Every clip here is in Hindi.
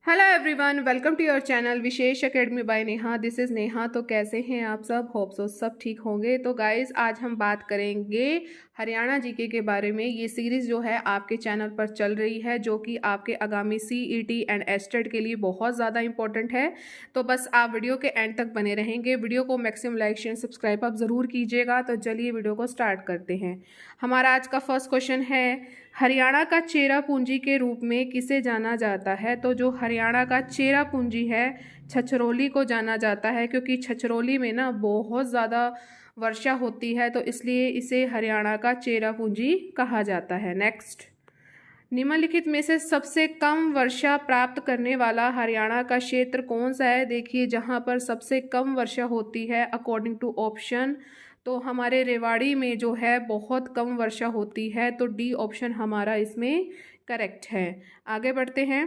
Hello everyone, welcome to your channel Vishesh academy by Neha. This is Neha. तो कैसे हैं आप सब? होप सो सब ठीक होंगे। तो गाइस, आज हम बात करेंगे हरियाणा जीके के बारे में। ये सीरीज़ जो है आपके चैनल पर चल रही है, जो कि आपके आगामी सीईटी एंड एस्टेट के लिए बहुत ज़्यादा इंपॉर्टेंट है। तो बस आप वीडियो के एंड तक बने रहेंगे। वीडियो को मैक्सिमम लाइक शेयर सब्सक्राइब आप ज़रूर कीजिएगा। तो चलिए वीडियो को स्टार्ट करते हैं। हमारा आज का फर्स्ट क्वेश्चन है, हरियाणा का चेरा पूंजी के रूप में किसे जाना जाता है? तो जो हरियाणा का चेरा पूंजी है, छछरौली को जाना जाता है, क्योंकि छछरौली में ना बहुत ज़्यादा वर्षा होती है, तो इसलिए इसे हरियाणा का चेरा पूंजी कहा जाता है। नेक्स्ट, निम्नलिखित में से सबसे कम वर्षा प्राप्त करने वाला हरियाणा का क्षेत्र कौन सा है? देखिए, जहाँ पर सबसे कम वर्षा होती है अकॉर्डिंग टू ऑप्शन, तो हमारे रेवाड़ी में जो है बहुत कम वर्षा होती है। तो डी ऑप्शन हमारा इसमें करेक्ट है। आगे बढ़ते हैं।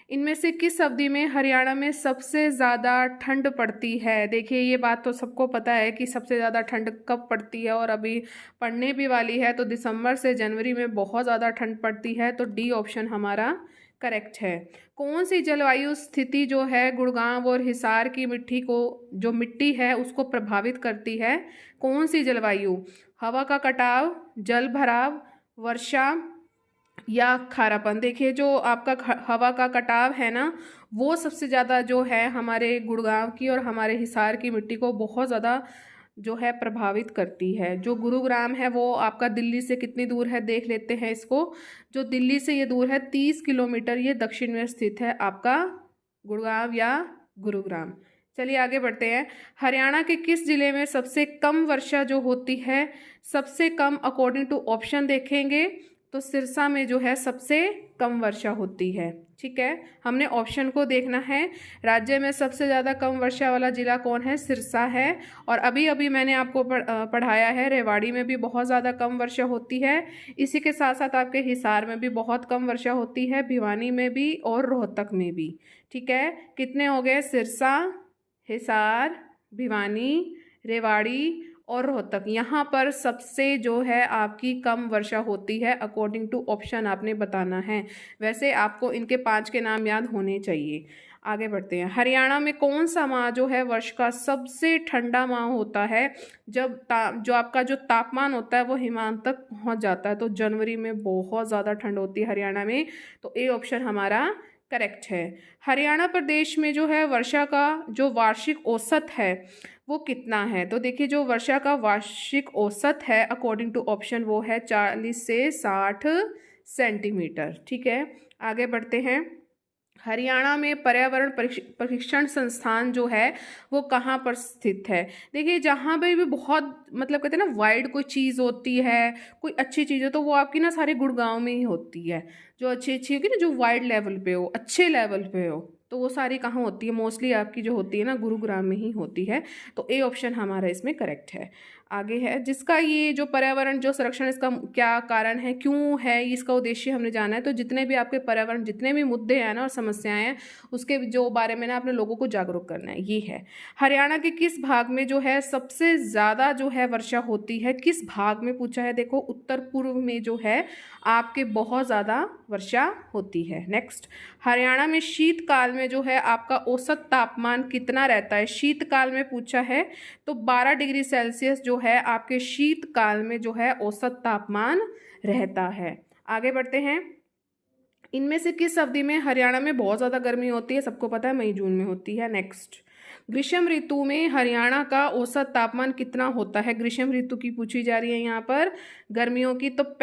इनमें से किस अवधि में हरियाणा में सबसे ज़्यादा ठंड पड़ती है? देखिए, ये बात तो सबको पता है कि सबसे ज़्यादा ठंड कब पड़ती है, और अभी पड़ने भी वाली है। तो दिसंबर से जनवरी में बहुत ज़्यादा ठंड पड़ती है। तो डी ऑप्शन हमारा करेक्ट है। कौन सी जलवायु स्थिति जो है गुड़गांव और हिसार की मिट्टी को, जो मिट्टी है उसको प्रभावित करती है? कौन सी जलवायु? हवा का कटाव, जल भराव, वर्षा या खारापन? देखिए, जो आपका हवा का कटाव है ना, वो सबसे ज़्यादा जो है हमारे गुड़गांव की और हमारे हिसार की मिट्टी को बहुत ज़्यादा जो है प्रभावित करती है। जो गुरुग्राम है वो आपका दिल्ली से कितनी दूर है, देख लेते हैं इसको। जो दिल्ली से ये दूर है 30 किलोमीटर। ये दक्षिण में स्थित है आपका गुड़गांव या गुरुग्राम। चलिए आगे बढ़ते हैं। हरियाणा के किस जिले में सबसे कम वर्षा जो होती है? सबसे कम अकॉर्डिंग टू ऑप्शन देखेंगे तो सिरसा में जो है सबसे कम वर्षा होती है। ठीक है, हमने ऑप्शन को देखना है। राज्य में सबसे ज़्यादा कम वर्षा वाला जिला कौन है? सिरसा है। और अभी अभी मैंने आपको पढ़ाया है, रेवाड़ी में भी बहुत ज़्यादा कम वर्षा होती है। इसी के साथ साथ आपके हिसार में भी बहुत कम वर्षा होती है, भिवानी में भी और रोहतक में भी। ठीक है, कितने हो गए? सिरसा, हिसार, भिवानी, रेवाड़ी और रोहतक। यहाँ पर सबसे जो है आपकी कम वर्षा होती है अकॉर्डिंग टू ऑप्शन आपने बताना है। वैसे आपको इनके 5 के नाम याद होने चाहिए। आगे बढ़ते हैं। हरियाणा में कौन सा माह जो है वर्ष का सबसे ठंडा माह होता है? जब जो आपका जो तापमान होता है वो हिमांक तक पहुँच जाता है। तो जनवरी में बहुत ज़्यादा ठंड होती है हरियाणा में। तो ए ऑप्शन हमारा करेक्ट है। हरियाणा प्रदेश में जो है वर्षा का जो वार्षिक औसत है वो कितना है? तो देखिए, जो वर्षा का वार्षिक औसत है अकॉर्डिंग टू ऑप्शन वो है 40 से 60 सेंटीमीटर। ठीक है, आगे बढ़ते हैं। हरियाणा में पर्यावरण प्रशिक्षण संस्थान जो है वो कहाँ पर स्थित है? देखिए, जहाँ पे भी बहुत मतलब कहते हैं ना वाइड कोई चीज़ होती है, कोई अच्छी चीज़ हो, तो वो आपकी ना सारे गुड़गांव में ही होती है। जो अच्छी अच्छी होगी ना, जो वाइड लेवल पे हो, अच्छे लेवल पे हो, तो वो सारी कहाँ होती है? मोस्टली आपकी जो होती है ना गुरुग्राम में ही होती है। तो ए ऑप्शन हमारा इसमें करेक्ट है। आगे है, जिसका ये जो पर्यावरण जो संरक्षण, इसका क्या कारण है, क्यों है, इसका उद्देश्य हमने जाना है। तो जितने भी आपके पर्यावरण जितने भी मुद्दे हैं ना और समस्याएं हैं, उसके जो बारे में ना अपने लोगों को जागरूक करना है। ये है, हरियाणा के किस भाग में जो है सबसे ज़्यादा जो है वर्षा होती है? किस भाग में पूछा है? देखो, उत्तर पूर्व में जो है आपके बहुत ज़्यादा वर्षा होती है। नेक्स्ट, हरियाणा में शीतकाल में जो है आपका औसत तापमान कितना रहता है? शीतकाल में पूछा है तो 12 डिग्री सेल्सियस जो है आपके शीतकाल में जो है औसत तापमान रहता है। आगे बढ़ते हैं। इनमें से किस अवधि में हरियाणा में बहुत ज़्यादा गर्मी होती है? सबको पता है, मई जून में होती है। नेक्स्ट, ग्रीष्म ऋतु में हरियाणा का औसत तापमान कितना होता है? ग्रीष्म ऋतु की पूछी जा रही है यहाँ पर, गर्मियों की। तो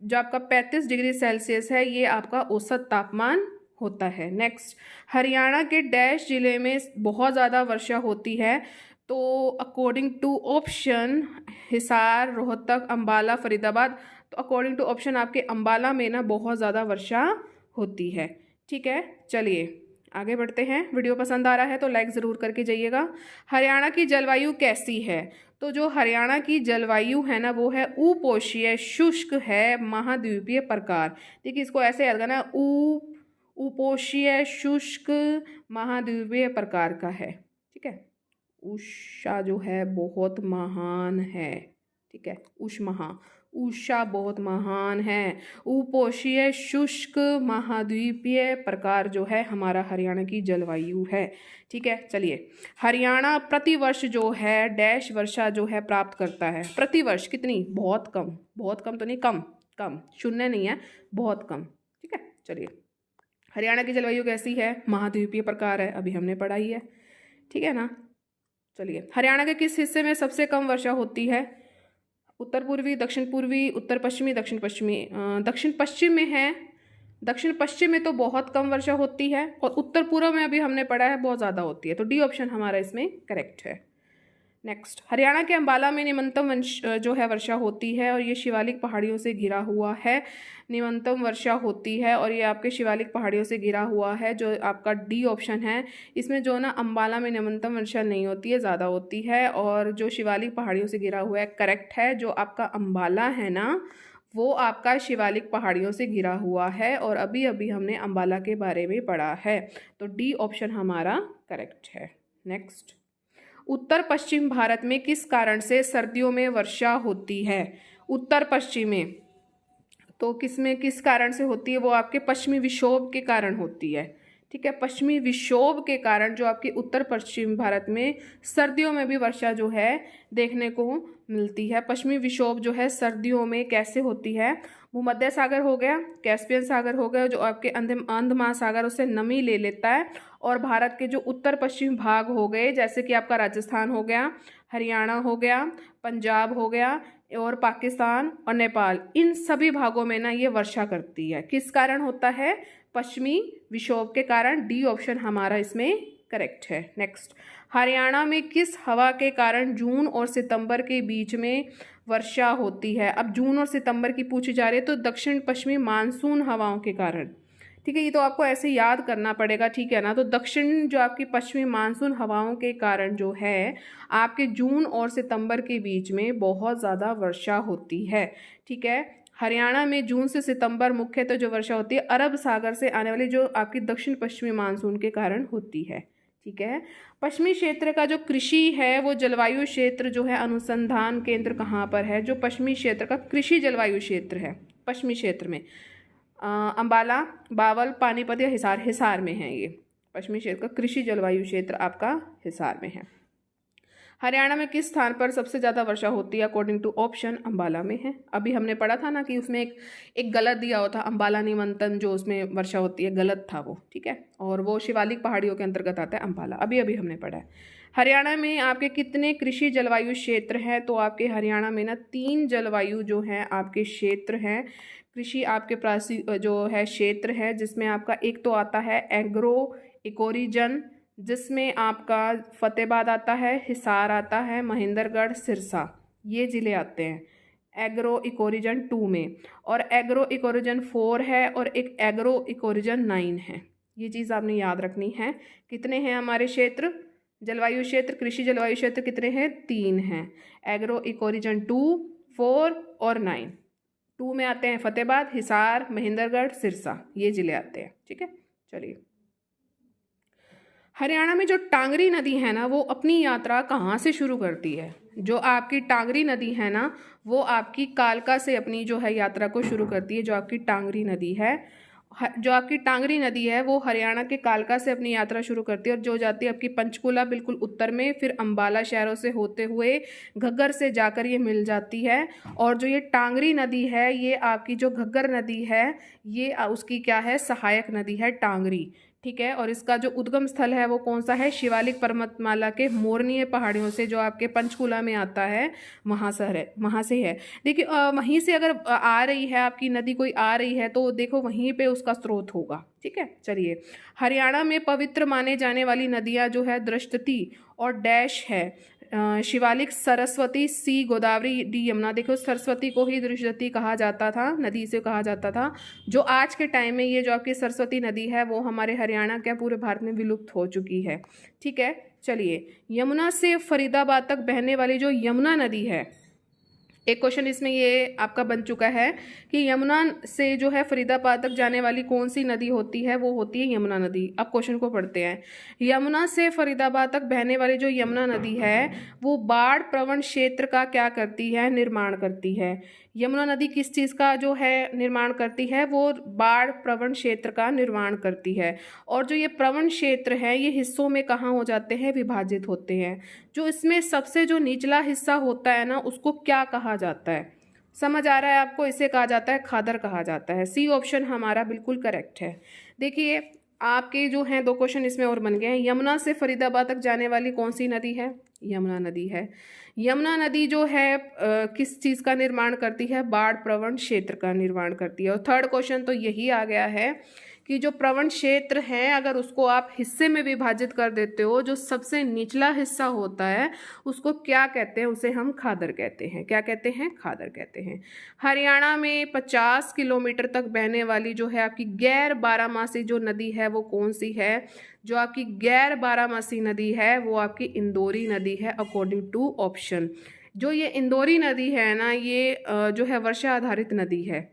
जो आपका 35 डिग्री सेल्सियस है, ये आपका औसत तापमान होता है। नेक्स्ट, हरियाणा के डैश जिले में बहुत ज़्यादा वर्षा होती है? तो according to option Hisar, Rohtak, Ambala, Faridabad. तो अकॉर्डिंग टू ऑप्शन आपके अंबाला में ना बहुत ज़्यादा वर्षा होती है। ठीक है, चलिए आगे बढ़ते हैं। वीडियो पसंद आ रहा है तो लाइक ज़रूर करके जाइएगा। हरियाणा की जलवायु कैसी है? तो जो हरियाणा की जलवायु है ना वो है उपोष्णीय शुष्क है, महाद्वीपीय प्रकार। देखिए, इसको ऐसे याद करना, उपोष्णीय शुष्क महाद्वीपीय प्रकार का है। ठीक है, उषा जो है बहुत महान है। ठीक है, उष्महा, उषा बहुत महान है। उपोष्णीय शुष्क महाद्वीपीय प्रकार जो है हमारा हरियाणा की जलवायु है। ठीक है, चलिए। हरियाणा प्रतिवर्ष जो है डैश वर्षा जो है प्राप्त करता है। प्रतिवर्ष कितनी? बहुत कम। बहुत कम तो नहीं, कम कम, शून्य नहीं है, बहुत कम। ठीक है, चलिए। हरियाणा की जलवायु कैसी है? महाद्वीपीय प्रकार है, अभी हमने पढ़ाई है। ठीक है ना। चलिए, हरियाणा के किस हिस्से में सबसे कम वर्षा होती है? उत्तर पूर्वी, दक्षिण पूर्वी, उत्तर पश्चिमी, दक्षिण पश्चिमी। दक्षिण पश्चिम में है। दक्षिण पश्चिम में तो बहुत कम वर्षा होती है, और उत्तर पूर्व में अभी हमने पढ़ा है बहुत ज़्यादा होती है। तो डी ऑप्शन हमारा इसमें करेक्ट है। नेक्स्ट, हरियाणा के अंबाला में निम्नतम जो है वर्षा होती है, और ये शिवालिक पहाड़ियों से घिरा हुआ है। निम्नतम वर्षा होती है और ये आपके शिवालिक पहाड़ियों से घिरा हुआ है, जो आपका डी ऑप्शन है। इसमें जो ना अंबाला में निम्नतम वर्षा नहीं होती है, ज़्यादा होती है, और जो शिवालिक पहाड़ियों से घिरा हुआ है करेक्ट है। जो आपका अंबाला है ना, वो आपका शिवालिक पहाड़ियों से घिरा हुआ है, और अभी अभी हमने अंबाला के बारे में पढ़ा है। तो डी ऑप्शन हमारा करेक्ट है। नेक्स्ट, उत्तर पश्चिम भारत में किस कारण से सर्दियों में वर्षा होती है? उत्तर पश्चिम में तो किस कारण से होती है? वो आपके पश्चिमी विक्षोभ के कारण होती है। ठीक है, पश्चिमी विक्षोभ के कारण जो आपकी उत्तर पश्चिम भारत में सर्दियों में भी वर्षा जो है देखने को मिलती है। पश्चिमी विक्षोभ जो है सर्दियों में कैसे होती है? भूमध्य सागर हो गया, कैस्पियन सागर हो गया, जो आपके अंध महासागर उससे नमी ले लेता है, और भारत के जो उत्तर पश्चिम भाग हो गए, जैसे कि आपका राजस्थान हो गया, हरियाणा हो गया, पंजाब हो गया, और पाकिस्तान और नेपाल, इन सभी भागों में ना ये वर्षा करती है। किस कारण होता है? पश्चिमी विक्षोभ के कारण। डी ऑप्शन हमारा इसमें करेक्ट है। नेक्स्ट, हरियाणा में किस हवा के कारण जून और सितंबर के बीच में वर्षा होती है? अब जून और सितंबर की पूछी जा रही है, तो दक्षिण पश्चिमी मानसून हवाओं के कारण। ठीक है, ये तो आपको ऐसे याद करना पड़ेगा। ठीक है ना। तो दक्षिण जो आपकी पश्चिमी मानसून हवाओं के कारण जो है आपके जून और सितंबर के बीच में बहुत ज़्यादा वर्षा होती है। ठीक है, हरियाणा में जून से सितंबर मुख्यतः जो वर्षा होती है अरब सागर से आने वाली जो आपकी दक्षिण पश्चिमी मानसून के कारण होती है। ठीक है, पश्चिमी क्षेत्र का जो कृषि है वो जलवायु क्षेत्र जो है अनुसंधान केंद्र कहाँ पर है? जो पश्चिमी क्षेत्र का कृषि जलवायु क्षेत्र है पश्चिमी क्षेत्र में अंबाला, बावल, पानीपत या हिसार। हिसार में है ये पश्चिमी क्षेत्र का कृषि जलवायु क्षेत्र आपका हिसार में है। हरियाणा में किस स्थान पर सबसे ज़्यादा वर्षा होती है? अकॉर्डिंग टू ऑप्शन अंबाला में है। अभी हमने पढ़ा था ना कि उसमें एक गलत दिया हुआ था, अंबाला निमंत्रण जो उसमें वर्षा होती है गलत था वो। ठीक है, और वो शिवालिक पहाड़ियों के अंतर्गत आता है अंबाला, अभी अभी हमने पढ़ा है। हरियाणा में आपके कितने कृषि जलवायु क्षेत्र हैं? तो आपके हरियाणा में ना 3 जलवायु जो हैं आपके क्षेत्र हैं। कृषि आपके प्रासी जो है क्षेत्र है, जिसमें आपका एक तो आता है एग्रो इकोरिजन, जिसमें आपका फतेहाबाद आता है, हिसार आता है, महेंद्रगढ़, सिरसा, ये ज़िले आते हैं एग्रो इकोरिजन 2 में, और एग्रो इकोरिजन 4 है, और एक एग्रो इकोरिजन 9 है। ये चीज़ आपने याद रखनी है। कितने हैं हमारे क्षेत्र? जलवायु क्षेत्र, कृषि जलवायु क्षेत्र कितने हैं? 3 हैं। एग्रो इकोरिजन 2, 4 और 9। 2 में आते हैं फतेहाबाद, हिसार, महेंद्रगढ़, सिरसा, ये ज़िले आते हैं। ठीक है, चलिए। हरियाणा में जो टांगरी नदी है ना, वो अपनी यात्रा कहाँ से शुरू करती है? जो आपकी टांगरी नदी है ना, वो आपकी कालका से अपनी जो है यात्रा को शुरू करती है। जो आपकी टांगरी नदी है, जो आपकी टांगरी नदी है वो हरियाणा के कालका से अपनी यात्रा शुरू करती है, और जो जाती है आपकी पंचकुला बिल्कुल उत्तर में, फिर अंबाला शहरों से होते हुए घग्गर से जाकर ये मिल जाती है। और जो ये टांगरी नदी है, ये आपकी जो घग्गर नदी है, ये उसकी क्या है? सहायक नदी है टांगरी। ठीक है, और इसका जो उद्गम स्थल है वो कौन सा है? शिवालिक पर्वतमाला के मोरनीय पहाड़ियों से, जो आपके पंचकुला में आता है, वहाँ से है। देखिए वहीं से अगर आ रही है आपकी नदी, कोई आ रही है, तो देखो वहीं पे उसका स्रोत होगा। ठीक है, चलिए। हरियाणा में पवित्र माने जाने वाली नदियाँ जो है दृष्टि और डैश है। शिवालिक, सरस्वती, सी, गोदावरी, डी, यमुना। देखो सरस्वती को ही दृष्टि कहा जाता था, नदी से कहा जाता था। जो आज के टाइम में ये जो आपकी सरस्वती नदी है वो हमारे हरियाणा क्या पूरे भारत में विलुप्त हो चुकी है। ठीक है, चलिए। यमुना से फरीदाबाद तक बहने वाली जो यमुना नदी है, एक क्वेश्चन इसमें ये आपका बन चुका है कि यमुना से जो है फरीदाबाद तक जाने वाली कौन सी नदी होती है? वो होती है यमुना नदी। अब क्वेश्चन को पढ़ते हैं। यमुना से फरीदाबाद तक बहने वाली जो यमुना नदी है वो बाढ़ प्रवण क्षेत्र का क्या करती है? निर्माण करती है। यमुना नदी किस चीज़ का जो है निर्माण करती है, वो बाढ़ प्रवण क्षेत्र का निर्माण करती है। और जो ये प्रवण क्षेत्र है ये हिस्सों में कहाँ हो जाते हैं, विभाजित होते हैं। जो इसमें सबसे जो निचला हिस्सा होता है ना, उसको क्या कहा जाता है, समझ आ रहा है आपको? इसे कहा जाता है खादर कहा जाता है। सी ऑप्शन हमारा बिल्कुल करेक्ट है। देखिए आपके जो हैं 2 क्वेश्चन इसमें और बन गए हैं। यमुना से फरीदाबाद तक जाने वाली कौन सी नदी है, यमुना नदी है। यमुना नदी जो है किस चीज़ का निर्माण करती है, बाढ़ प्रवण क्षेत्र का निर्माण करती है। और थर्ड क्वेश्चन तो यही आ गया है कि जो प्रवण क्षेत्र है अगर उसको आप हिस्से में विभाजित कर देते हो, जो सबसे निचला हिस्सा होता है उसको क्या कहते हैं, उसे हम खादर कहते हैं। क्या कहते हैं, खादर कहते हैं। हरियाणा में 50 किलोमीटर तक बहने वाली जो है आपकी गैर बारामासी जो नदी है वो कौन सी है? जो आपकी गैर बारामासी नदी है वो आपकी इंदौरी नदी है, अकॉर्डिंग टू ऑप्शन। जो ये इंदौरी नदी है ना, ये जो है वर्षा आधारित नदी है,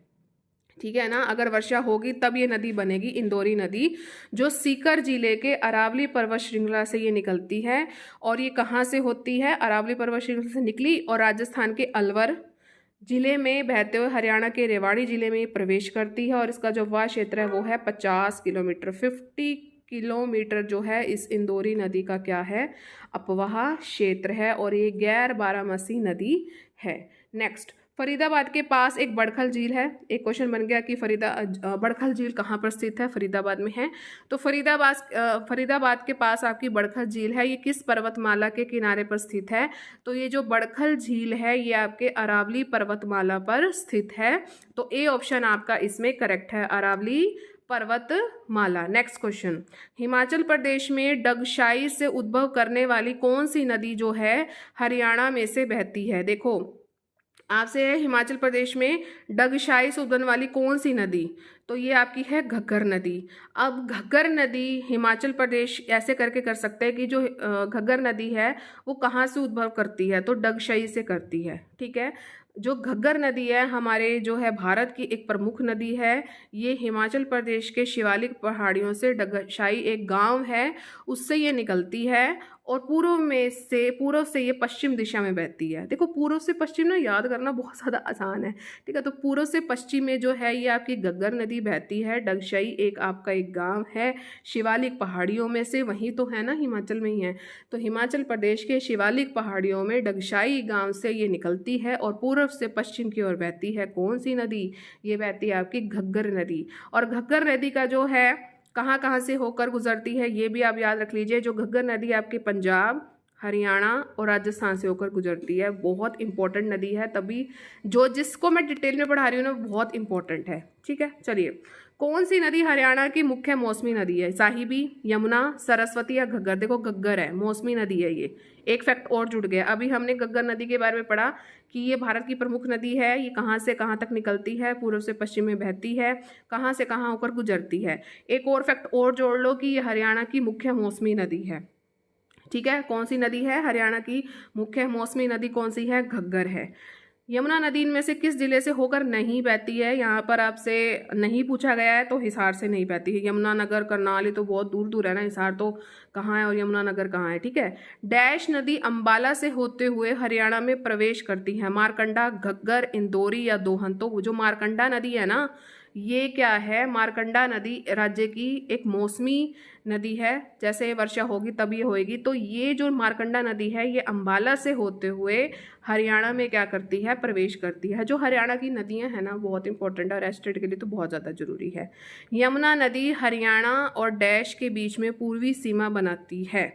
ठीक है ना। अगर वर्षा होगी तब ये नदी बनेगी, इंदौरी नदी, जो सीकर जिले के अरावली पर्वत श्रृंखला से ये निकलती है। और ये कहाँ से होती है, अरावली पर्वत श्रृंखला से निकली और राजस्थान के अलवर जिले में बहते हुए हरियाणा के रेवाड़ी जिले में प्रवेश करती है। और इसका जो वाह क्षेत्र है वो है 50 किलोमीटर। 50 किलोमीटर जो है इस इंदौरी नदी का क्या है, अपवाह क्षेत्र है। और ये गैर बारामासी नदी है। नेक्स्ट, फरीदाबाद के पास एक बड़खल झील है। एक क्वेश्चन बन गया कि बड़खल झील कहाँ पर स्थित है, फरीदाबाद में है। तो फरीदाबाद के पास आपकी बड़खल झील है, ये किस पर्वतमाला के किनारे पर स्थित है? तो ये जो बड़खल झील है ये आपके अरावली पर्वतमाला पर स्थित है। तो ए ऑप्शन आपका इसमें करेक्ट है, अरावली पर्वतमाला। नेक्स्ट क्वेश्चन, हिमाचल प्रदेश में डगशाई से उद्भव करने वाली कौन सी नदी जो है हरियाणा में से बहती है? देखो आपसे है हिमाचल प्रदेश में डगशाई से उद्भवने वाली कौन सी नदी, तो ये आपकी है घग्गर नदी। अब घग्गर नदी हिमाचल प्रदेश ऐसे करके कर सकते हैं कि जो घग्गर नदी है वो कहाँ से उद्भव करती है, तो डगशाई से करती है, ठीक है। जो घग्गर नदी है हमारे जो है भारत की एक प्रमुख नदी है। ये हिमाचल प्रदेश के शिवालिक पहाड़ियों से, डगशाई एक गांव है उससे ये निकलती है और पूर्व से ये पश्चिम दिशा में बहती है। देखो पूर्व से पश्चिम ना याद करना बहुत ज़्यादा आसान है, ठीक है। तो पूर्व से पश्चिम में जो है ये आपकी घग्गर नदी बहती है। डगशाई एक आपका एक गांव है शिवालिक पहाड़ियों में से, वहीं तो है ना, हिमाचल में ही है। तो हिमाचल प्रदेश के शिवालिक पहाड़ियों में डगशाई गांव से ये निकलती है और पूर्व से पश्चिम की ओर बहती है। कौन सी नदी? ये बहती है आपकी घग्गर नदी। और घग्गर नदी का जो है कहाँ कहाँ से होकर गुजरती है ये भी आप याद रख लीजिए। जो घग्गर नदी आपके पंजाब, हरियाणा और राजस्थान से होकर गुजरती है। बहुत इंपॉर्टेंट नदी है, तभी जो जिसको मैं डिटेल में पढ़ा रही हूँ ना बहुत इंपॉर्टेंट है, ठीक है। चलिए, कौन सी नदी हरियाणा की मुख्य मौसमी नदी है? साहिबी, यमुना, सरस्वती या घग्गर? देखो घग्गर है, मौसमी नदी है ये। एक फैक्ट और जुड़ गया, अभी हमने घग्गर नदी के बारे में पढ़ा कि ये भारत की प्रमुख नदी है। ये कहाँ से कहाँ तक निकलती है? पूर्व से पश्चिम में बहती है, कहाँ से कहाँ होकर गुजरती है। एक और फैक्ट और जोड़ लो कि ये हरियाणा की मुख्य मौसमी नदी है, ठीक है। कौन सी नदी है? हरियाणा की मुख्य मौसमी नदी कौन सी है? घग्गर है। यमुना नदी इनमें से किस जिले से होकर नहीं बहती है? यहाँ पर आपसे नहीं पूछा गया है, तो हिसार से नहीं बहती है। यमुनानगर, करनाल ये तो बहुत दूर दूर है ना, हिसार तो कहाँ है और यमुनानगर कहाँ है, ठीक है। डैश नदी अंबाला से होते हुए हरियाणा में प्रवेश करती है? मारकंडा, घग्गर, इंदौरी या दोहन? तो जो मारकंडा नदी है ना, ये क्या है? मारकंडा नदी राज्य की एक मौसमी नदी है, जैसे वर्षा होगी तब ये होएगी। तो ये जो मारकंडा नदी है ये अंबाला से होते हुए हरियाणा में क्या करती है? प्रवेश करती है। जो हरियाणा की नदियां हैं ना बहुत इंपॉर्टेंट है और स्टेट के लिए तो बहुत ज़्यादा जरूरी है। यमुना नदी हरियाणा और डैश के बीच में पूर्वी सीमा बनाती है।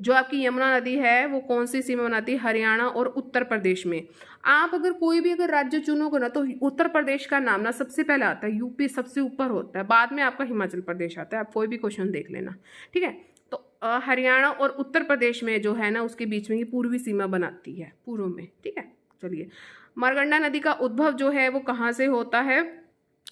जो आपकी यमुना नदी है वो कौन सी सीमा बनाती है? हरियाणा और उत्तर प्रदेश में। आप अगर कोई भी अगर राज्य चुनोगे ना तो उत्तर प्रदेश का नाम ना सबसे पहले आता है, यूपी सबसे ऊपर होता है, बाद में आपका हिमाचल प्रदेश आता है। आप कोई भी क्वेश्चन देख लेना, ठीक है। तो हरियाणा और उत्तर प्रदेश में जो है ना उसके बीच में ये पूर्वी सीमा बनाती है, पूर्व में, ठीक है। चलिए, मारकंडा नदी का उद्भव जो है वो कहाँ से होता है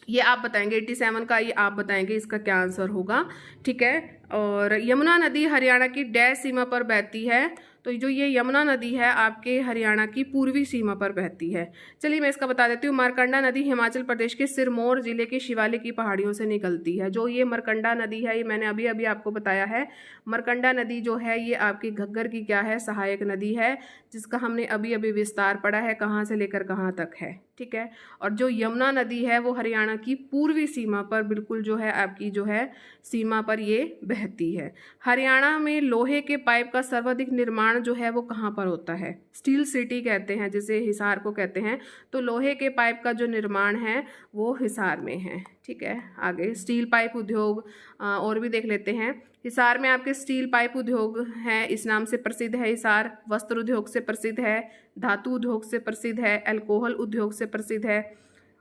ये आप बताएंगे। 87 का ये आप बताएंगे इसका क्या आंसर होगा, ठीक है। और यमुना नदी हरियाणा की डैश सीमा पर बहती है? तो जो ये यमुना नदी है आपके हरियाणा की पूर्वी सीमा पर बहती है। चलिए मैं इसका बता देती हूँ। मारकंडा नदी हिमाचल प्रदेश के सिरमौर जिले के शिवालिक की पहाड़ियों से निकलती है। जो ये मारकंडा नदी है ये मैंने अभी अभी आपको बताया है। मारकंडा नदी जो है ये आपकी घग्गर की क्या है? सहायक नदी है, जिसका हमने अभी अभी विस्तार पढ़ा है, कहाँ से लेकर कहाँ तक है, ठीक है। और जो यमुना नदी है वो हरियाणा की पूर्वी सीमा पर बिल्कुल जो है आपकी जो है सीमा पर ये बहती है। हरियाणा में लोहे के पाइप का सर्वाधिक निर्माण जो है वो कहाँ पर होता है? स्टील सिटी कहते हैं जिसे, हिसार को कहते हैं। तो लोहे के पाइप का जो निर्माण है वो हिसार में है, ठीक है। आगे स्टील पाइप उद्योग और भी देख लेते हैं। हिसार में आपके स्टील पाइप उद्योग है, इस नाम से प्रसिद्ध है हिसार। वस्त्र उद्योग से प्रसिद्ध है, धातु उद्योग से प्रसिद्ध है, अल्कोहल उद्योग से प्रसिद्ध है।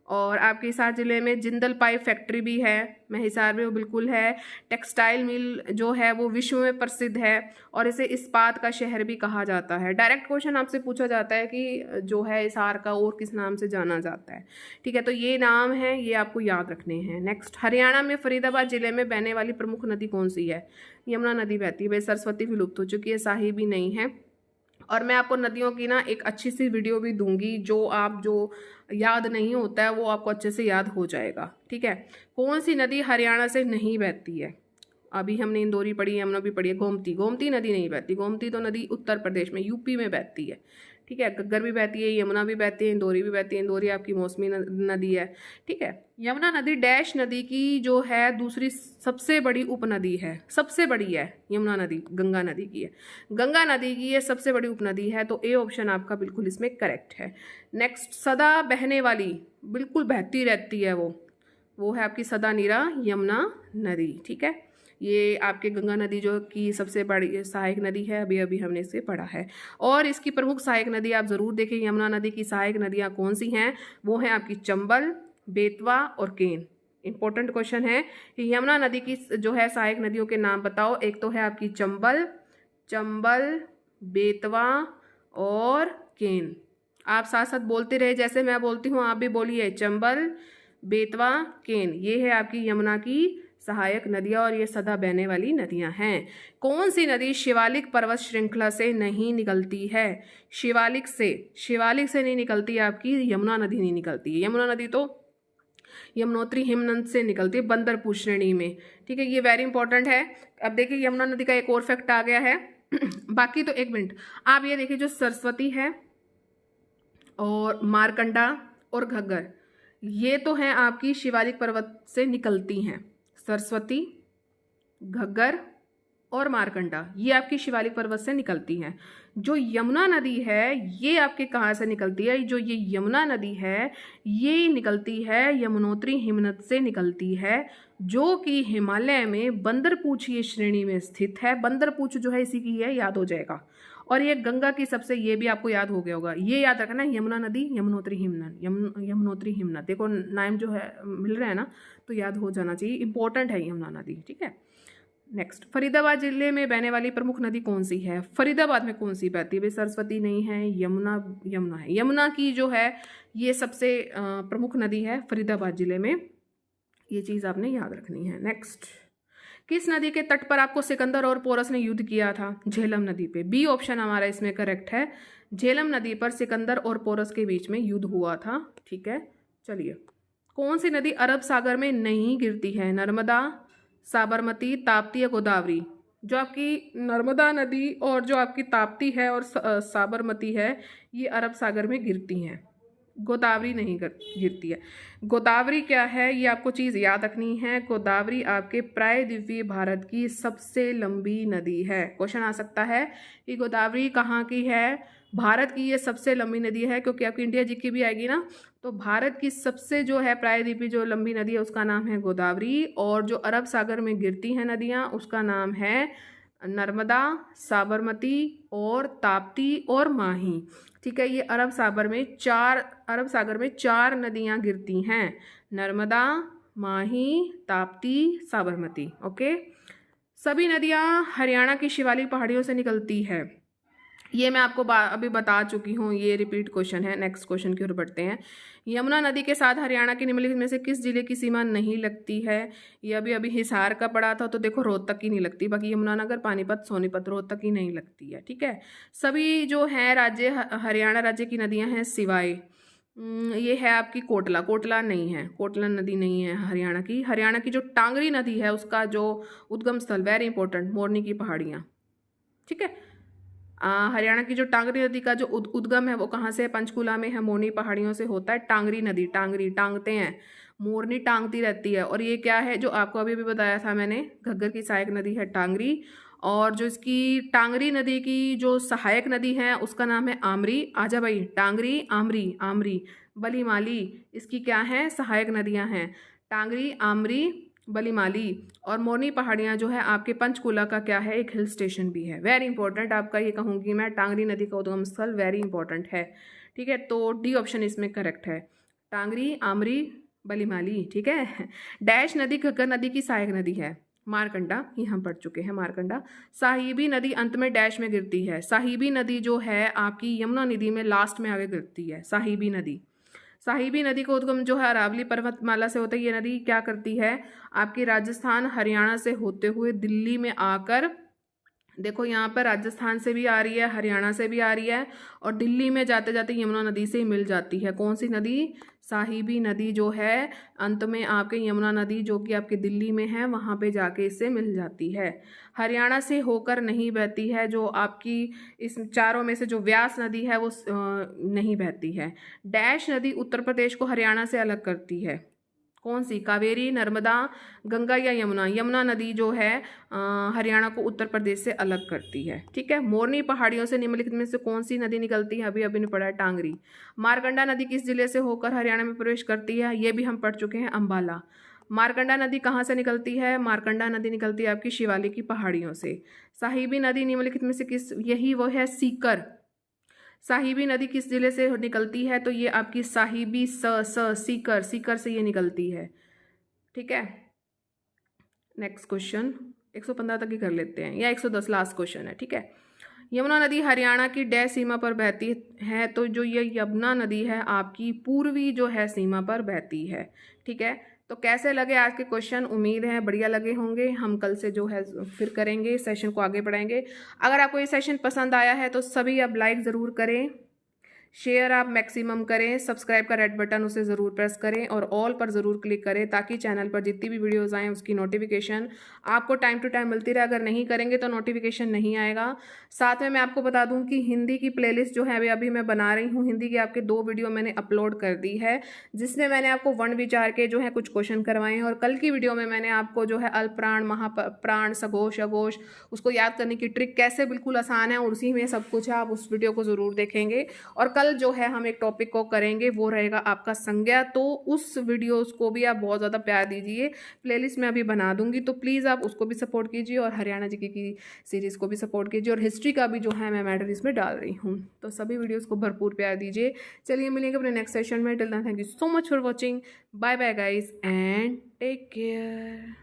और आपके हिसार जिले में जिंदल पाइप फैक्ट्री भी है, मैं हिसार में वो बिल्कुल है। टेक्सटाइल मिल जो है वो विश्व में प्रसिद्ध है और इसे इस्पात का शहर भी कहा जाता है। डायरेक्ट क्वेश्चन आपसे पूछा जाता है कि जो है हिसार का और किस नाम से जाना जाता है, ठीक है। तो ये नाम है, ये आपको याद रखने हैं। नेक्स्ट, हरियाणा में फरीदाबाद जिले में बहने वाली प्रमुख नदी कौन सी है? यमुना नदी बहती है भाई। सरस्वती विलुप्त हो चुकी है, शाही भी नहीं है। और मैं आपको नदियों की ना एक अच्छी सी वीडियो भी दूंगी, जो याद नहीं होता है वो आपको अच्छे से याद हो जाएगा, ठीक है। कौन सी नदी हरियाणा से नहीं बहती है? अभी हमने इंदौरी पढ़ी, यमुना भी पढ़ी है। गोमती नदी नहीं बहती। गोमती तो नदी उत्तर प्रदेश में, यूपी में बहती है, ठीक है। घग्गर भी बहती है, यमुना भी बहती है, इंदौरी भी बहती है। इंदौरी आपकी मौसमी नदी है, ठीक है। यमुना नदी डैश नदी की जो है दूसरी सबसे बड़ी उपनदी है, सबसे बड़ी है यमुना नदी, गंगा नदी की है। गंगा नदी की ये सबसे बड़ी उपनदी है, तो ए ऑप्शन आपका बिल्कुल इसमें करेक्ट है। नेक्स्ट, सदा बहने वाली, बिल्कुल बहती रहती है वो है आपकी सदा नीरा यमुना नदी, ठीक है। ये आपके गंगा नदी जो की सबसे बड़ी सहायक नदी है, अभी अभी हमने इसे पढ़ा है। और इसकी प्रमुख सहायक नदी आप ज़रूर देखें, यमुना नदी की सहायक नदियाँ कौन सी हैं? वो हैं आपकी चंबल, बेतवा और केन। इंपॉर्टेंट क्वेश्चन है कि यमुना नदी की जो है सहायक नदियों के नाम बताओ। एक तो है आपकी चंबल, बेतवा और केन। आप साथ साथ बोलते रहे, जैसे मैं बोलती हूँ आप भी बोलिए, चंबल, बेतवा, केन। ये है आपकी यमुना की सहायक नदियाँ और ये सदा बहने वाली नदियाँ हैं। कौन सी नदी शिवालिक पर्वत श्रृंखला से नहीं निकलती है? शिवालिक से नहीं निकलती, आपकी यमुना नदी नहीं निकलती है। यमुना नदी तो यमुनोत्री हिमनद से निकलती है बंदरपुर श्रेणी में, ठीक है। ये वेरी इंपॉर्टेंट है। अब देखिए यमुना नदी का एक और फैक्ट आ गया है बाकी तो एक मिनट, आप ये देखिए जो सरस्वती है और मारकंडा और घग्गर, ये तो हैं आपकी शिवालिक पर्वत से निकलती हैं। सरस्वती, घग्गर और मारकंडा ये आपकी शिवालिक पर्वत से निकलती हैं। जो यमुना नदी है ये आपके कहाँ से निकलती है? जो ये यमुना नदी है ये निकलती है यमुनोत्री हिमनद से निकलती है, जो कि हिमालय में बंदरपूछीय श्रेणी में स्थित है। बंदरपूछ जो है इसी की है, याद हो जाएगा। और ये गंगा की सबसे, ये भी आपको याद हो गया होगा, ये याद रखना, यमुना नदी यमुनोत्री हिमनद, देखो नाम जो है मिल रहा है ना, तो याद हो जाना चाहिए, इंपॉर्टेंट है यमुना नदी, ठीक है। नेक्स्ट, फरीदाबाद जिले में बहने वाली प्रमुख नदी कौन सी है? फरीदाबाद में कौन सी बहती है भाई? सरस्वती नहीं है, यमुना है। यमुना की जो है ये सबसे प्रमुख नदी है फरीदाबाद जिले में, ये चीज़ आपने याद रखनी है। नेक्स्ट, किस नदी के तट पर आपको सिकंदर और पोरस ने युद्ध किया था? झेलम नदी पे। बी ऑप्शन हमारा इसमें करेक्ट है। झेलम नदी पर सिकंदर और पोरस के बीच में युद्ध हुआ था, ठीक है। चलिए, कौन सी नदी अरब सागर में नहीं गिरती है? नर्मदा, साबरमती, ताप्ती या गोदावरी? जो आपकी नर्मदा नदी और जो आपकी ताप्ती है और साबरमती है ये अरब सागर में गिरती हैं, गोदावरी नहीं गिरती है। गोदावरी क्या है ये आपको चीज़ याद रखनी है। गोदावरी आपके प्रायद्वीपीय भारत की सबसे लंबी नदी है। क्वेश्चन आ सकता है कि गोदावरी कहाँ की है? भारत की ये सबसे लंबी नदी है, क्योंकि आपकी इंडिया जी की भी आएगी ना, तो भारत की सबसे जो है प्रायद्वीपीय जो लंबी नदी है उसका नाम है गोदावरी। और जो अरब सागर में गिरती हैं नदियाँ उसका नाम है नर्मदा, साबरमती और ताप्ती और माही, ठीक है। ये अरब सागर में चार नदियां गिरती हैं, नर्मदा, माही, ताप्ती, साबरमती, ओके। सभी नदियां हरियाणा की शिवालिक पहाड़ियों से निकलती है, ये मैं आपको अभी बता चुकी हूँ, ये रिपीट क्वेश्चन है। नेक्स्ट क्वेश्चन की ओर बढ़ते हैं। यमुना नदी के साथ हरियाणा की निम्नलिखित में से किस जिले की सीमा नहीं लगती है? ये अभी हिसार का पड़ा था, तो देखो रोहतक की नहीं लगती, बाकी यमुनानगर, पानीपत, सोनीपत, रोहतक की नहीं लगती है, ठीक है। सभी जो हैं राज्य हरियाणा राज्य की नदियाँ हैं सिवाय ये है आपकी कोटला नहीं है, कोटला नदी नहीं है हरियाणा की जो टांगरी नदी है उसका जो उद्गम स्थल, वेरी इंपॉर्टेंट, मोरनी की पहाड़ियाँ, ठीक है। हरियाणा की जो टांगरी नदी का जो उद्गम है वो कहाँ से है? पंचकुला में है, मोरनी पहाड़ियों से होता है। टांगरी नदी, टांगरी टांगते हैं, मोरनी टांगती रहती है। और ये क्या है जो आपको अभी भी बताया था मैंने, घग्गर की सहायक नदी है टांगरी। और जो इसकी टांगरी नदी की जो सहायक नदी है उसका नाम है आमरी। आजा भाई, टांगरी, आमरी, आमरी, बलीमाली, इसकी क्या है? सहायक नदियां हैं, टांगरी, आमरी, बलीमाली। और मोरनी पहाड़ियाँ जो है आपके पंचकुला का क्या है? एक हिल स्टेशन भी है। वेरी इंपॉर्टेंट आपका, ये कहूँगी मैं, टांगरी नदी का उद्गम स्थल वेरी इंपॉर्टेंट है। ठीक है, तो डी ऑप्शन इसमें करेक्ट है, टांगरी, आमरी, बलीमाली। ठीक है। डैश नदी घग्गर नदी की सहायक नदी है, मारकंडा, ये हम पढ़ चुके हैं, मारकंडा। साहिबी नदी अंत में डैश में गिरती है। साहिबी नदी जो है आपकी यमुना नदी में लास्ट में आगे गिरती है, साहिबी नदी। साहिबी नदी का उद्गम जो है अरावली पर्वतमाला से होता है। ये नदी क्या करती है? आपकी राजस्थान हरियाणा से होते हुए दिल्ली में आकर, देखो यहाँ पर राजस्थान से भी आ रही है, हरियाणा से भी आ रही है, और दिल्ली में जाते जाते यमुना नदी से ही मिल जाती है। कौन सी नदी? साहिबी नदी जो है अंत में आपके यमुना नदी जो कि आपके दिल्ली में है वहाँ पे जाके इससे मिल जाती है। हरियाणा से होकर नहीं बहती है, जो आपकी इस चारों में से जो व्यास नदी है वो नहीं बहती है। डैश नदी उत्तर प्रदेश को हरियाणा से अलग करती है। कौन सी? कावेरी, नर्मदा, गंगा या यमुना? यमुना नदी जो है हरियाणा को उत्तर प्रदेश से अलग करती है। ठीक है। मोरनी पहाड़ियों से निम्नलिखित में से कौन सी नदी निकलती है? अभी अभी ने पढ़ा है, टांगरी। मारकंडा नदी किस जिले से होकर हरियाणा में प्रवेश करती है? ये भी हम पढ़ चुके हैं, अंबाला। मारकंडा नदी कहाँ से निकलती है? मारकंडा नदी निकलती है आपकी शिवालिक की पहाड़ियों से। साहिबी नदी निम्नलिखित में से किस, यही वो है, सीकर। साहिबी नदी किस जिले से निकलती है? तो ये आपकी साहिबी, सीकर, सीकर से ये निकलती है। ठीक है। नेक्स्ट क्वेश्चन 115 तक ही कर लेते हैं, या 110 लास्ट क्वेश्चन है। ठीक है। यमुना नदी हरियाणा की डैश सीमा पर बहती है? तो जो ये यमुना नदी है आपकी पूर्वी जो है सीमा पर बहती है। ठीक है। तो कैसे लगे आज के क्वेश्चन? उम्मीद है बढ़िया लगे होंगे। हम कल से जो है फिर करेंगे, सेशन को आगे बढ़ाएंगे। अगर आपको ये सेशन पसंद आया है तो सभी आप लाइक ज़रूर करें, शेयर आप मैक्सिमम करें, सब्सक्राइब का रेड बटन उसे ज़रूर प्रेस करें और ऑल पर ज़रूर क्लिक करें ताकि चैनल पर जितनी भी वीडियोस आएँ उसकी नोटिफिकेशन आपको टाइम टू टाइम मिलती रहे। अगर नहीं करेंगे तो नोटिफिकेशन नहीं आएगा। साथ में मैं आपको बता दूं कि हिंदी की प्लेलिस्ट जो है अभी मैं बना रही हूँ। हिंदी के आपके 2 वीडियो मैंने अपलोड कर दी है, जिसमें मैंने आपको वर्ण विचार के जो है कुछ क्वेश्चन करवाए हैं। और कल की वीडियो में मैंने आपको जो है अल्पप्राण, महाप्राण, सघोष, अघोष, उसको याद करने की ट्रिक कैसे बिल्कुल आसान है और उसी में सब कुछ है। आप उस वीडियो को ज़रूर देखेंगे। और कल जो है हम एक टॉपिक को करेंगे, वो रहेगा आपका संज्ञा। तो उस वीडियोस को भी आप बहुत ज़्यादा प्यार दीजिए। प्लेलिस्ट में अभी बना दूंगी, तो प्लीज़ आप उसको भी सपोर्ट कीजिए और हरियाणा जीके की सीरीज़ को भी सपोर्ट कीजिए। और हिस्ट्री का भी जो है मैं मैटर इसमें डाल रही हूँ, तो सभी वीडियोज़ को भरपूर प्यार दीजिए। चलिए मिलेंगे अपने नेक्स्ट सेशन में। Till then thank you so much for watching. Bye bye guys and take care.